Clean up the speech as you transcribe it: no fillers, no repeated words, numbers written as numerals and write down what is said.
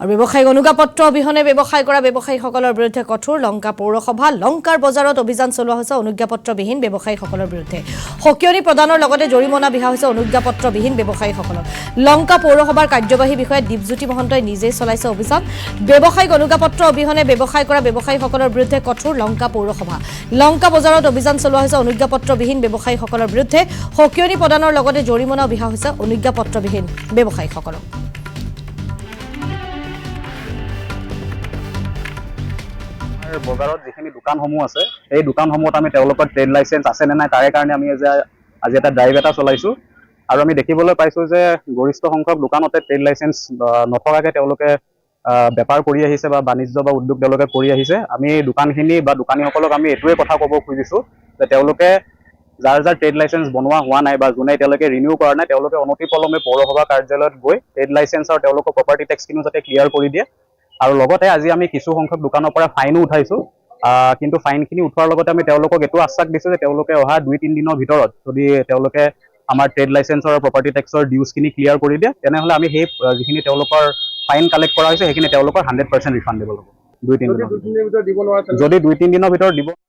আৰু ব্যৱসায়িক অনুজ্ঞাপত্ৰ অবিহনে ব্যৱসায় কৰা ব্যৱসায়ীসকলৰ বিৰুদ্ধে কঠোৰ লংকা পৌৰসভা লংকাৰ বজাৰত অভিযান চলোৱা হৈছে অনুজ্ঞাপত্ৰবিহীন ব্যৱসায়ীসকলৰ বিৰুদ্ধে সকিয়নি প্ৰদানৰ লগতে জৰিমনা বিহা হৈছে অনুজ্ঞাপত্ৰবিহীন ব্যৱসায়ীসকলক লংকা পৌৰসভাৰ কাৰ্যবাহী বিষয়া দীপজ্যোতি মহন্তই নিজেই চলাইছে অভিযান ব্যৱসায়িক অনুজ্ঞাপত্ৰ অবিহনে ব্যৱসায় কৰা ব্যৱসায়ীসকলৰ বিৰুদ্ধে কঠোৰ লংকা পৌৰসভা লংকা বজাৰত অভিযান চলোৱা হৈছে অনুজ্ঞাপত্ৰবিহীন ব্যৱসায়ীসকলৰ বিৰুদ্ধে সকিয়নি প্ৰদানৰ লগতে জৰিমনা বিহা হৈছে অনুজ্ঞাপত্ৰবিহীন ব্যৱসায়ীসকলক বজাৰত যিখিনি দোকানসমূহ আছে এই দোকানসমূহত আমি তেওঁলোকৰ ট্ৰেড লাইসেন্স আছে নে নাই তাৰে কাৰণে আমি আজি এটা ড্ৰাইভ এটা চলাইছো আৰু আমি দেখিবলৈ পাইছো যে গৰিষ্ঠ সংখ্যক দোকানতে ট্ৰেড লাইসেন্স নথকাকে তেওঁলোকে বেপাৰ কৰি আহিছে বা বাণিজ্য বা উদ্যোগ তেওঁলোকে কৰি আহিছে আমি দোকানখিনি বা দোকানীসকলক আমি এটোৱে কথা ক'ব খুজিছো যে তেওঁলোকে যাৰ ট্ৰেড লাইসেন্স বনোৱা হোৱা নাই বা যোনে তেওঁলোকে ৰিনিউ কৰা নাই তেওঁলোকে অনতিপলমে পৌৰসভা কাৰ্যালয়ত গৈ ট্ৰেড লাইসেন্স আৰু তেওঁলোকৰ প্ৰপাৰ্টি টেক্সখিনি যাতে ক্লিয়াৰ কৰি দিয়ে আৰু লগতে আজি আমি কিছু সংখ্যক দোকানৰ পৰা ফাইনো উঠাইছো কিন্তু ফাইনখিনি উঠোৱাৰ লগতে আমি তেওঁলোকক এটো আশ্বাস দিছো যে তেওঁলোকে অহা 2-3 দিনৰ ভিতৰত যদি তেওঁলোকে আমাৰ ট্ৰেড লাইসেন্স আৰু প্ৰপাৰ্টি টেক্সৰ ডিউজখিনি ক্লিয়াৰ কৰি দিয়ে তেনেহলে আমি সেই যিখিনি তেওঁলোকৰ ফাইন কালেক্ট কৰা হৈছে সেইখিনি তেওঁলোকৰ 100% ৰিফান্ড দিব লাগিব 2-3 দিনৰ ভিতৰত যদি 2-3 দিনৰ ভিতৰত দিব